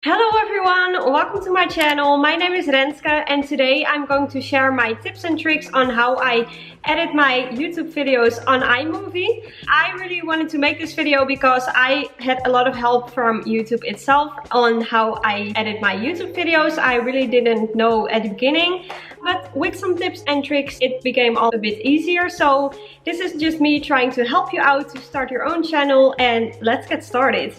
Hello everyone, welcome to my channel. My name is Renske and today I'm going to share my tips and tricks on how I edit my YouTube videos on iMovie. I really wanted to make this video because I had a lot of help from YouTube itself on how I edit my YouTube videos. I really didn't know at the beginning, but with some tips and tricks it became all a bit easier. So this is just me trying to help you out to start your own channel, and let's get started.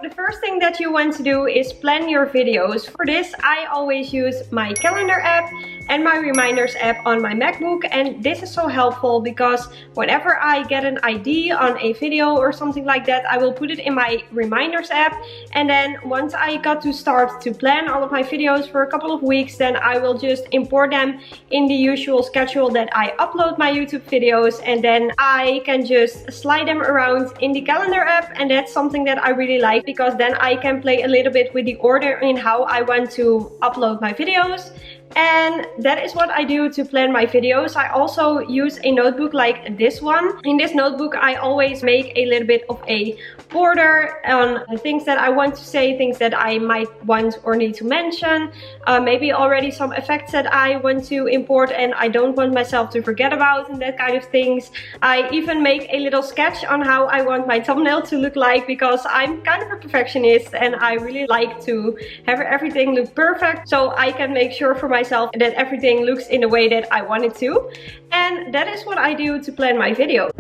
The first thing that you want to do is plan your videos. For this, I always use my calendar app and my reminders app on my MacBook, and this is so helpful because whenever I get an idea on a video or something like that, I will put it in my reminders app, and then once I got to start to plan all of my videos for a couple of weeks, then I will just import them in the usual schedule that I upload my YouTube videos, and then I can just slide them around in the calendar app, and that's something that I really like because then I can play a little bit with the order in how I want to upload my videos. And that is what I do to plan my videos. I also use a notebook like this one. In this notebook I always make a little bit of a border on things that I want to say, things that I might want or need to mention, maybe already some effects that I want to import and I don't want myself to forget about, and that kind of things. I even make a little sketch on how I want my thumbnail to look like because I'm kind of a perfectionist and I really like to have everything look perfect, so I can make sure for myself that everything looks in the way that I want it to. And that is what I do to plan my video.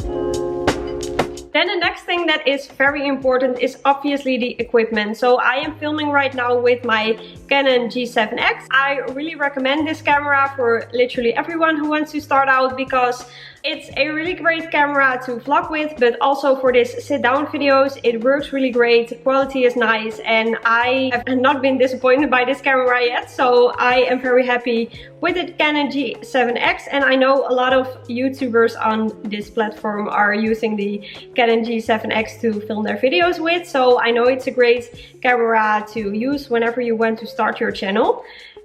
Then the next thing that is very important is obviously the equipment. So I am filming right now with my Canon G7X. I really recommend this camera for literally everyone who wants to start out because it's a really great camera to vlog with, but also for this sit-down videos it works really great. The quality is nice and I have not been disappointed by this camera yet, so I am very happy with the Canon G7X, and I know a lot of YouTubers on this platform are using the Canon G7X to film their videos with, so I know it's a great camera to use whenever you want to start your channel.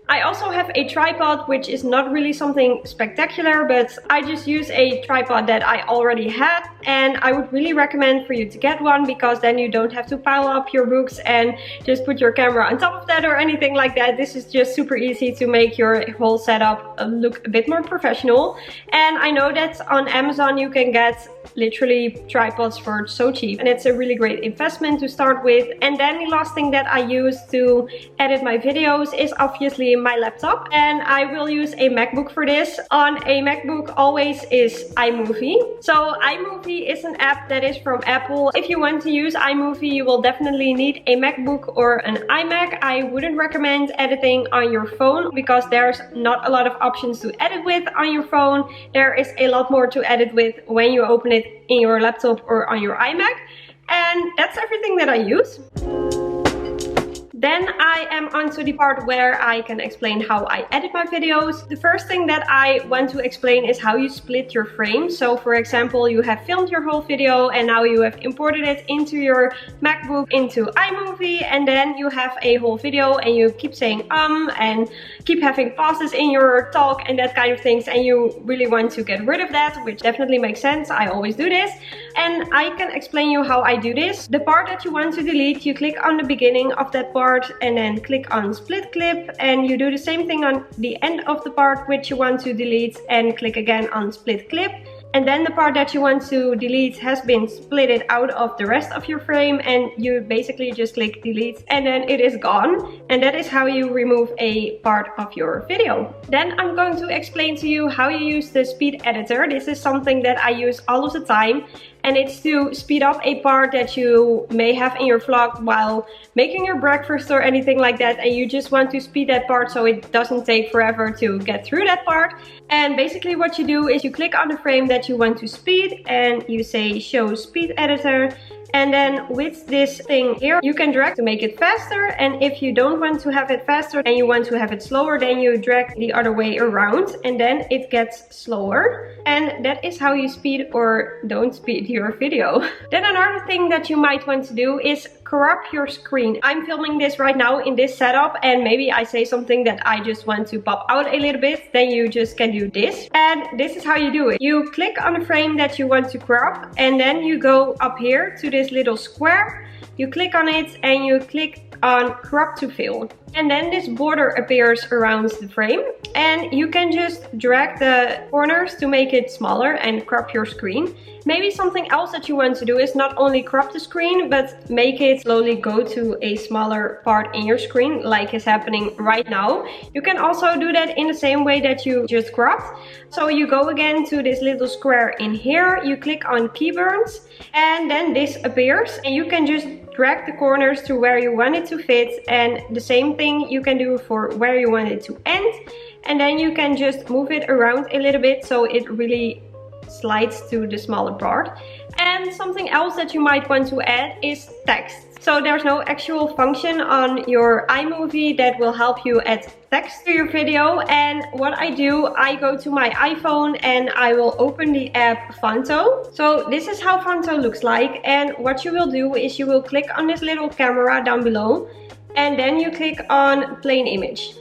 I also have a tripod, which is not really something spectacular, but I just use a tripod that I already had, and I would really recommend for you to get one because then you don't have to pile up your books and just put your camera on top of that or anything like that. This is just super easy to make your whole setup look a bit more professional. And I know that on Amazon you can get literally tripods for so cheap, and it's a really great investment to start with. And then the last thing that I use to edit my videos is obviously my laptop, and I will use a MacBook for this. On a MacBook always is iMovie. So iMovie is an app that is from Apple. If you want to use iMovie you will definitely need a MacBook or an iMac. I wouldn't recommend editing on your phone because there's not a lot of options to edit with on your phone. There is a lot more to edit with when you open it in your laptop or on your iMac, and that's everything that I use. Then I am onto the part where I can explain how I edit my videos. The first thing that I want to explain is how you split your frames. So for example, you have filmed your whole video and now you have imported it into your MacBook into iMovie, and then you have a whole video and you keep saying and keep having pauses in your talk and that kind of things, and you really want to get rid of that, which definitely makes sense. I always do this, and I can explain you how I do this. The part that you want to delete, you click on the beginning of that part and then click on split clip, and you do the same thing on the end of the part which you want to delete and click again on split clip. And then the part that you want to delete has been splitted out of the rest of your frame, and you basically just click delete and then it is gone. And that is how you remove a part of your video. Then I'm going to explain to you how you use the speed editor. This is something that I use all of the time, and it's to speed up a part that you may have in your vlog while making your breakfast or anything like that, and you just want to speed that part so it doesn't take forever to get through that part. And basically what you do is you click on the frame that you want to speed and you say show speed editor, And then with this thing here, you can drag to make it faster. And if you don't want to have it faster and you want to have it slower, then you drag the other way around and then it gets slower. And that is how you speed or don't speed your video. Then another thing that you might want to do is crop your screen. I'm filming this right now in this setup, and maybe I say something that I just want to pop out a little bit, then you just can do this. And this is how you do it. You click on the frame that you want to crop, and then you go up here to this little square. you click on it and you click on crop to fill. And then this border appears around the frame and you can just drag the corners to make it smaller and crop your screen. Maybe something else that you want to do is not only crop the screen, but make it slowly go to a smaller part in your screen, like is happening right now. You can also do that in the same way that you just cropped. So you go again to this little square in here, you click on keyburns, and then this appears and you can just drag the corners to where you want it to fit, and the same thing you can do for where you want it to end. And then you can just move it around a little bit so it really slides to the smaller part. And something else that you might want to add is text. So there's no actual function on your iMovie that will help you add text to your video. And what I do, I go to my iPhone and I will open the app Fanto. So this is how Fanto looks like. And what you will do is you will click on this little camera down below and then you click on plain image.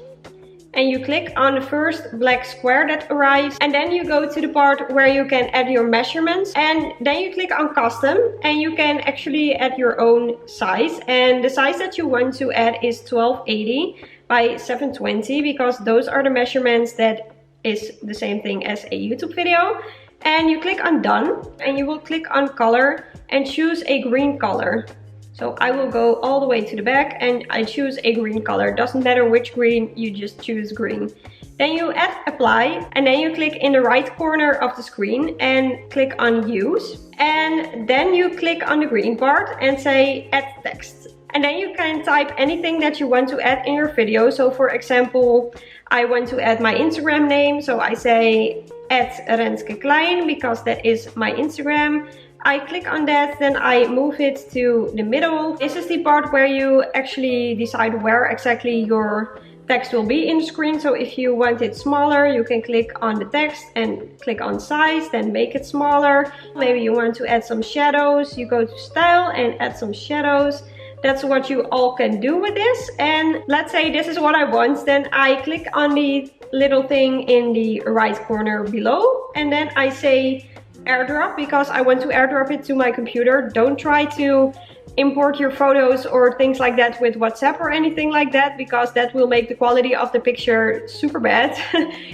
And you click on the first black square that arrives, and then you go to the part where you can add your measurements, and then you click on custom and you can actually add your own size. And the size that you want to add is 1280 by 720 because those are the measurements that is the same thing as a YouTube video. And you click on done and you will click on color and choose a green color. So I will go all the way to the back and I choose a green color. Doesn't matter which green, you just choose green. Then you add apply and then you click in the right corner of the screen and click on use. And then you click on the green part and say add text. And then you can type anything that you want to add in your video. So for example, I want to add my Instagram name. So I say add Renske Klijn because that is my Instagram. I click on that, then I move it to the middle. This is the part where you actually decide where exactly your text will be in the screen. So if you want it smaller, you can click on the text and click on size, then make it smaller. Maybe you want to add some shadows, you go to style and add some shadows. That's what you all can do with this. And let's say this is what I want, then I click on the little thing in the right corner below and then I say airdrop because I want to airdrop it to my computer. Don't try to import your photos or things like that with WhatsApp or anything like that because that will make the quality of the picture super bad.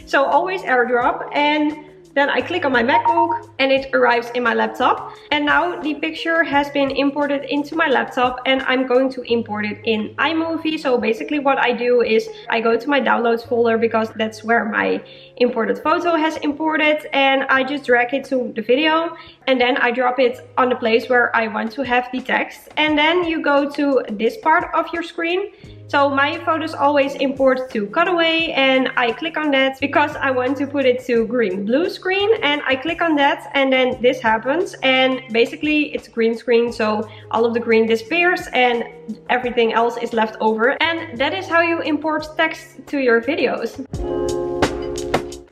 So always airdrop. And then I click on my MacBook and it arrives in my laptop. And now the picture has been imported into my laptop and I'm going to import it in iMovie. So basically what I do is I go to my downloads folder because that's where my imported photo has imported, and I just drag it to the video and then I drop it on the place where I want to have the text. And then you go to this part of your screen. So my photos always import to cutaway and I click on that because I want to put it to green blue screen, and I click on that and then this happens and basically it's green screen, so all of the green disappears and everything else is left over. And that is how you import text to your videos.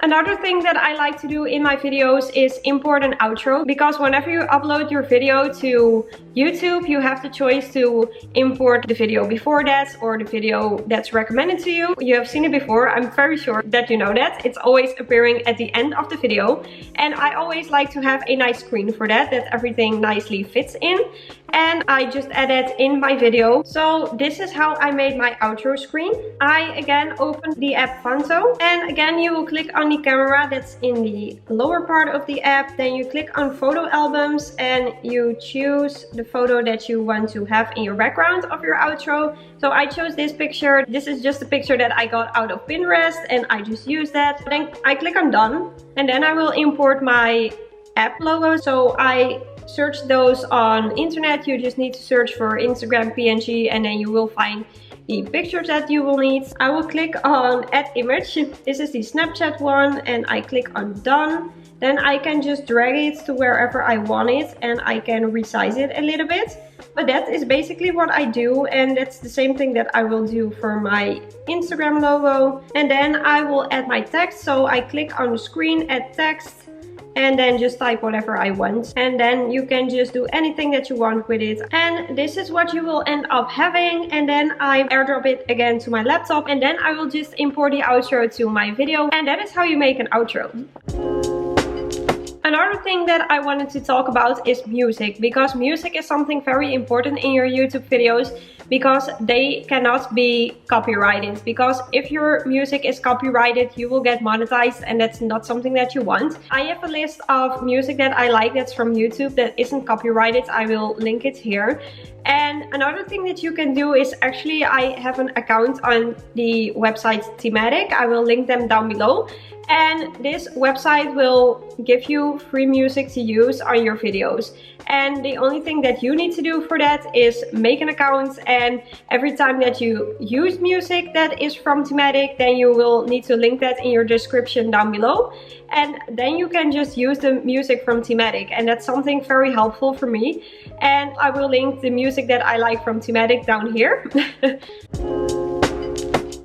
Another thing that I like to do in my videos is import an outro, because whenever you upload your video to YouTube, you have the choice to import the video before that or the video that's recommended to you. You have seen it before, I'm very sure that you know that. It's always appearing at the end of the video. And I always like to have a nice screen for that everything nicely fits in. And I just add it in my video. So this is how I made my outro screen. I again open the app Fanto, and again you will click on the camera that's in the lower part of the app. Then you click on photo albums and you choose the photo that you want to have in your background of your outro. So I chose this picture. This is just a picture that I got out of Pinterest and I just use that. Then I click on done and then I will import my app logo. So I search those on internet. You just need to search for Instagram PNG and then you will find the pictures that you will need. I will click on add image. This is the Snapchat one and I click on done. Then I can just drag it to wherever I want it and I can resize it a little bit. But that is basically what I do, and that's the same thing that I will do for my Instagram logo. And then I will add my text. So I click on the screen, add text, and then just type whatever I want, and then you can just do anything that you want with it. And this is what you will end up having. And then I airdrop it again to my laptop, and then I will just import the outro to my video, and that is how you make an outro. Another thing that I wanted to talk about is music, because music is something very important in your YouTube videos, because they cannot be copyrighted. Because if your music is copyrighted, you will get monetized, and that's not something that you want. I have a list of music that I like that's from YouTube that isn't copyrighted. I will link it here. And another thing that you can do is, actually I have an account on the website Thematic. I will link them down below. And this website will give you free music to use on your videos. And the only thing that you need to do for that is make an account, and every time that you use music that is from Thematic, then you will need to link that in your description down below. And then you can just use the music from Thematic, and that's something very helpful for me. And I will link the music that I like from Thematic down here.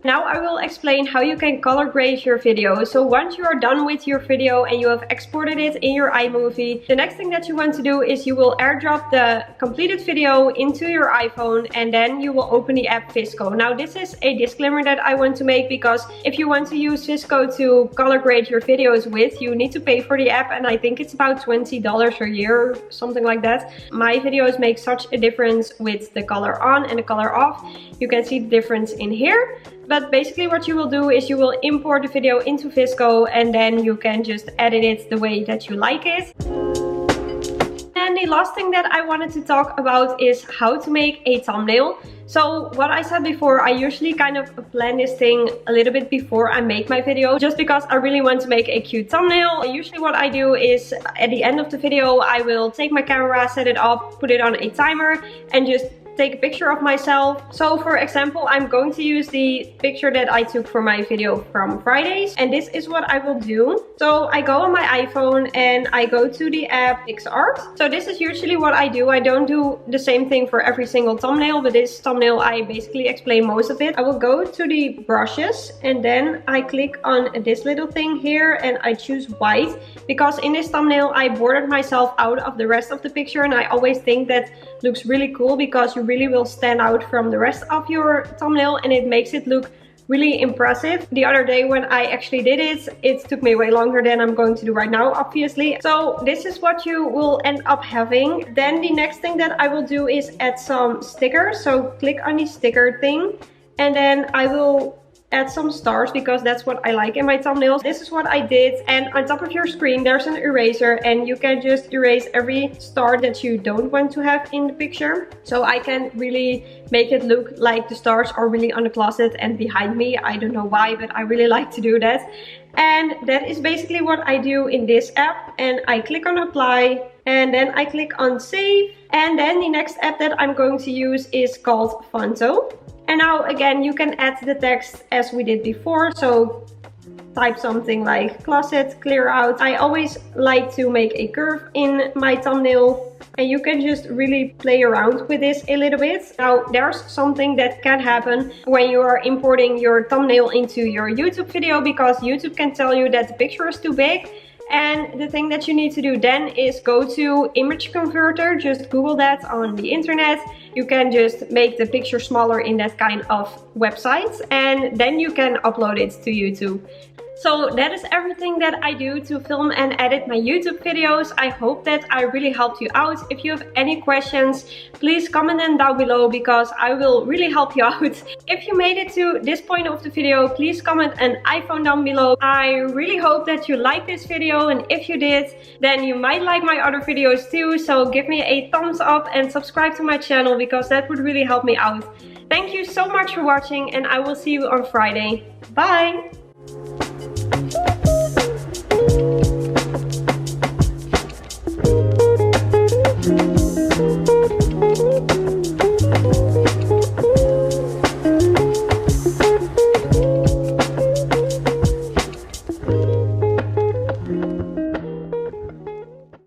Now I will explain how you can color grade your video. So once you are done with your video and you have exported it in your iMovie, the next thing that you want to do is you will airdrop the completed video into your iPhone, and then you will open the app Visco. Now this is a disclaimer that I want to make, because if you want to use Visco to color grade your videos with, you need to pay for the app, and I think it's about $20 a year or something like that. My videos make such a difference with the color on and the color off. You can see the difference in here. But basically what you will do is you will import the video into Visco, and then you can just edit it the way that you like it. And the last thing that I wanted to talk about is how to make a thumbnail. So what I said before, I usually kind of plan this thing a little bit before I make my video, just because I really want to make a cute thumbnail. Usually what I do is at the end of the video, I will take my camera, set it up, put it on a timer, and just take a picture of myself. So for example, I'm going to use the picture that I took for my video from Fridays, and this is what I will do. So I go on my iPhone and I go to the app PixArt. So this is usually what I do. I don't do the same thing for every single thumbnail, but this thumbnail I basically explain most of it. I will go to the brushes, and then I click on this little thing here, and I choose white, because in this thumbnail I bordered myself out of the rest of the picture, and I always think that looks really cool, because you really will stand out from the rest of your thumbnail, and it makes it look really impressive. The other day when I actually did it, it took me way longer than I'm going to do right now, obviously. So this is what you will end up having. Then the next thing that I will do is add some stickers. So click on the sticker thing, and then I will add some stars, because that's what I like in my thumbnails. This is what I did, and on top of your screen there's an eraser, and you can just erase every star that you don't want to have in the picture. So I can really make it look like the stars are really on the closet and behind me. I don't know why, but I really like to do that. And that is basically what I do in this app. And I click on apply, and then I click on save, and then the next app that I'm going to use is called Fonto. And now again, you can add the text as we did before. So type something like closet clear out. I always like to make a curve in my thumbnail, and you can just really play around with this a little bit. Now there's something that can happen when you are importing your thumbnail into your YouTube video, because YouTube can tell you that the picture is too big. And the thing that you need to do then is go to image converter. Just Google that on the internet. You can just make the picture smaller in that kind of websites, and then you can upload it to YouTube. So that is everything that I do to film and edit my YouTube videos. I hope that I really helped you out. If you have any questions, please comment them down below, because I will really help you out. If you made it to this point of the video, please comment an iPhone down below. I really hope that you liked this video, and if you did, then you might like my other videos too. So give me a thumbs up and subscribe to my channel, because that would really help me out. Thank you so much for watching, and I will see you on Friday. Bye!